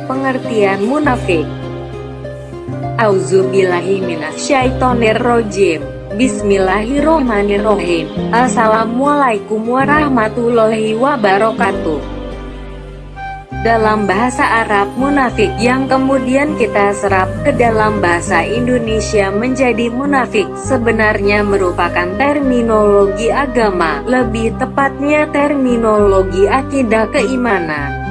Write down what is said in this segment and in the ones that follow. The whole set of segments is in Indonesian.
Pengertian munafik. Auzubillahi minasyaitonirrajim. Bismillahirrohmanirrohim. Assalamualaikum warahmatullahi wabarakatuh. Dalam bahasa Arab, munafik yang kemudian kita serap ke dalam bahasa Indonesia menjadi munafik sebenarnya merupakan terminologi agama, lebih tepatnya terminologi akidah keimanan.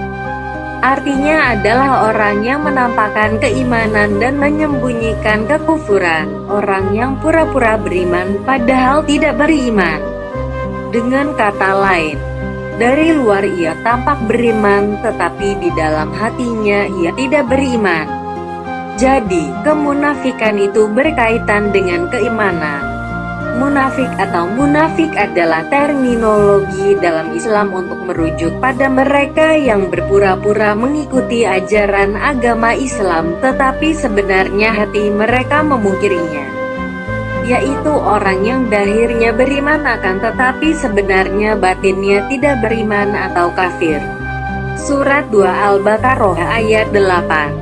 Artinya adalah orang yang menampakkan keimanan dan menyembunyikan kekufuran, orang yang pura-pura beriman padahal tidak beriman. Dengan kata lain, dari luar ia tampak beriman, tetapi di dalam hatinya ia tidak beriman. Jadi, kemunafikan itu berkaitan dengan keimanan. Munafik atau munafik adalah terminologi dalam Islam untuk merujuk pada mereka yang berpura-pura mengikuti ajaran agama Islam, tetapi sebenarnya hati mereka memungkirinya. Yaitu orang yang zahirnya beriman akan tetapi sebenarnya batinnya tidak beriman atau kafir. Surat 2 Al-Baqarah ayat 8.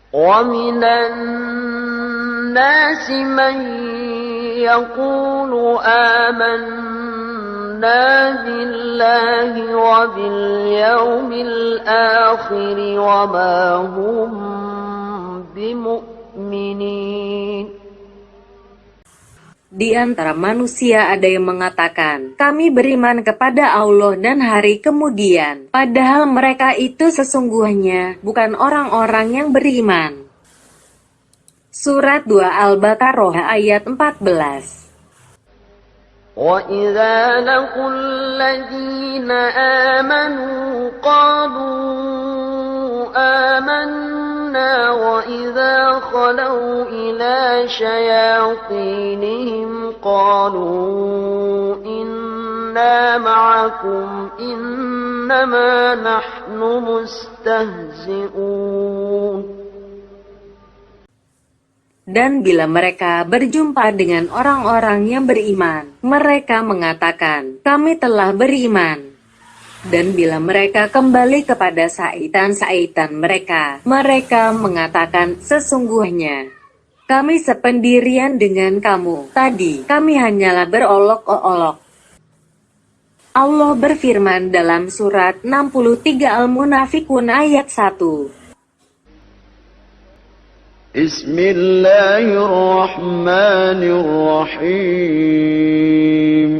وَمِنَ النَّاسِ مَن يَقُولُ آمَنَّا بِاللَّهِ وَبِالْيَوْمِ الْآخِرِ وَمَا هُمْ بِمُؤْمِنِينَ. Di antara manusia ada yang mengatakan, kami beriman kepada Allah dan hari kemudian, padahal mereka itu sesungguhnya bukan orang-orang yang beriman. Surat 2 Al-Baqarah ayat 14. وَإِذَا لَقُوا الَّذِينَ آمَنُوا قَالُوا آمَنَّا وَإِذَا خَلَوْا إِلَى شَيَاطِينِهِمْ قَالُوا إِنَّا مَعَكُمْ إِنَّمَا نَحْنُ مُسْتَهْزِئُونَ. Dan bila mereka berjumpa dengan orang-orang yang beriman, mereka mengatakan, kami telah beriman. Dan bila mereka kembali kepada syaitan-syaitan mereka, mereka mengatakan, sesungguhnya kami sependirian dengan kamu. Tadi, kami hanyalah berolok-olok. Allah berfirman dalam surat 63 Al-Munafikun ayat 1. بسم الله الرحمن الرحيم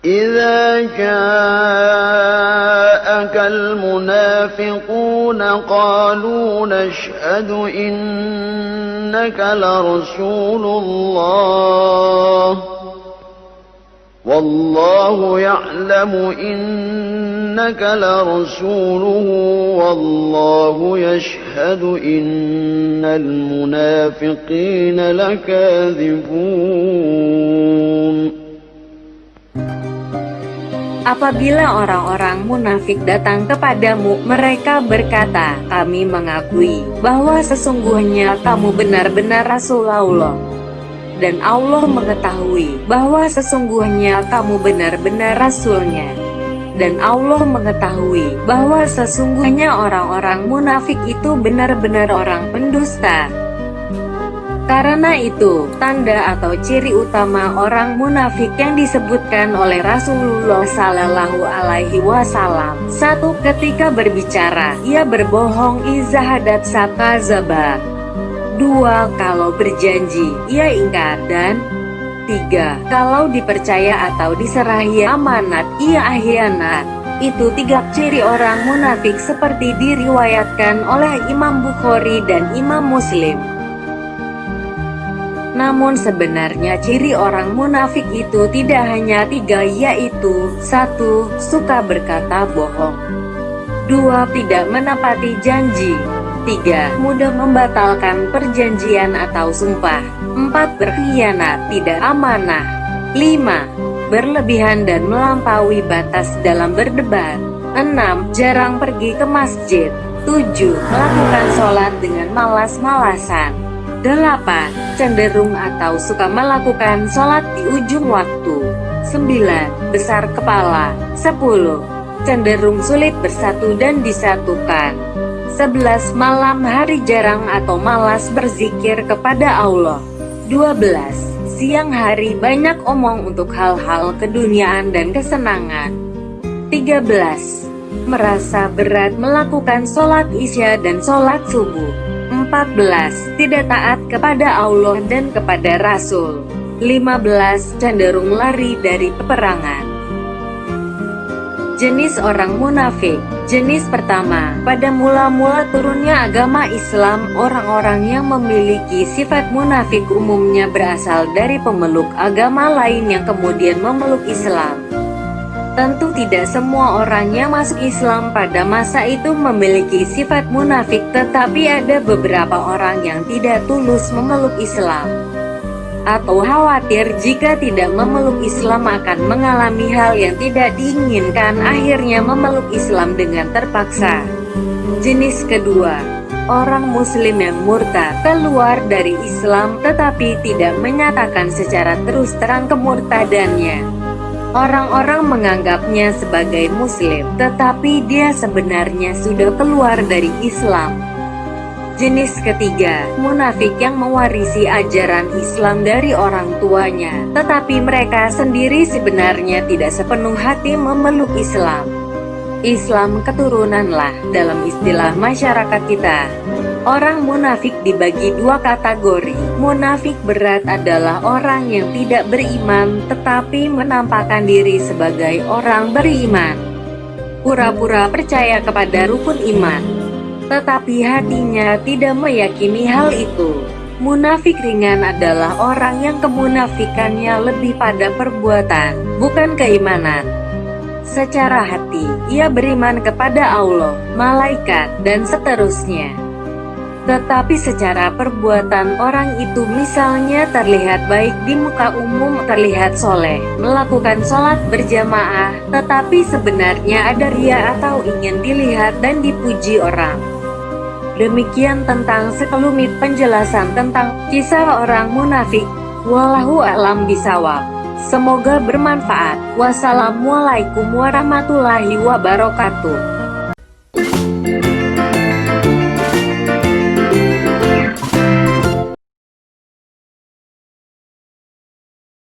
إذا جاءك المنافقون قالوا نشهد إنك لرسول الله والله يعلم إنك لرسوله والله يشهد إن المنافقين لكاذبون. Apabila orang-orang munafik datang kepadamu, mereka berkata, kami mengakui bahwa sesungguhnya kamu benar-benar Rasulullah. Dan Allah mengetahui bahwa sesungguhnya kamu benar-benar Rasulnya. Dan Allah mengetahui bahwa sesungguhnya orang-orang munafik itu benar-benar orang pendusta. Karena itu, tanda atau ciri utama orang munafik yang disebutkan oleh Rasulullah Sallallahu Alaihi Wasallam. 1. Ketika berbicara, ia berbohong, izahadat sakazaba. 2. Kalau berjanji, ia ingkar. Dan 3. Kalau dipercaya atau diserahi amanat, ia khianat. Itu 3 ciri orang munafik seperti diriwayatkan oleh Imam Bukhari dan Imam Muslim. Namun sebenarnya ciri orang munafik itu tidak hanya 3, yaitu 1. Suka berkata bohong. 2. Tidak menepati janji. 3. Mudah membatalkan perjanjian atau sumpah. 4. Berkhianat, tidak amanah. 5. Berlebihan dan melampaui batas dalam berdebat. 6. Jarang pergi ke masjid. 7. Melakukan sholat dengan malas-malasan. 8. Cenderung atau suka melakukan sholat di ujung waktu. 9. Besar kepala. 10. Cenderung sulit bersatu dan disatukan. 11. Malam hari jarang atau malas berzikir kepada Allah. 12. Siang hari banyak omong untuk hal-hal keduniaan dan kesenangan. 13. Merasa berat melakukan sholat isya dan sholat subuh. 14. Tidak taat kepada Allah dan kepada Rasul. 15. Cenderung lari dari peperangan. Jenis orang munafik. Jenis pertama, pada mula-mula turunnya agama Islam, orang-orang yang memiliki sifat munafik umumnya berasal dari pemeluk agama lain yang kemudian memeluk Islam. Tentu tidak semua orang yang masuk Islam pada masa itu memiliki sifat munafik, tetapi ada beberapa orang yang tidak tulus memeluk Islam, atau khawatir jika tidak memeluk Islam akan mengalami hal yang tidak diinginkan, akhirnya memeluk Islam dengan terpaksa. Jenis kedua, orang muslim yang murtad, keluar dari Islam tetapi tidak menyatakan secara terus terang kemurtadannya. Orang-orang menganggapnya sebagai muslim, tetapi dia sebenarnya sudah keluar dari Islam. Jenis ketiga, munafik yang mewarisi ajaran Islam dari orang tuanya, tetapi mereka sendiri sebenarnya tidak sepenuh hati memeluk Islam. Islam keturunanlah dalam istilah masyarakat kita. Orang munafik dibagi dua kategori. Munafik berat adalah orang yang tidak beriman tetapi menampakkan diri sebagai orang beriman, pura-pura percaya kepada rukun iman, tetapi hatinya tidak meyakini hal itu. Munafik ringan adalah orang yang kemunafikannya lebih pada perbuatan, bukan keimanan. Secara hati, ia beriman kepada Allah, malaikat, dan seterusnya. Tetapi secara perbuatan orang itu misalnya terlihat baik di muka umum, terlihat soleh, melakukan sholat berjamaah, tetapi sebenarnya ada ria atau ingin dilihat dan dipuji orang. Demikian tentang sekelumit penjelasan tentang kisah orang munafik. Wallahu a'lam bishawab. Semoga bermanfaat. Wassalamualaikum warahmatullahi wabarakatuh.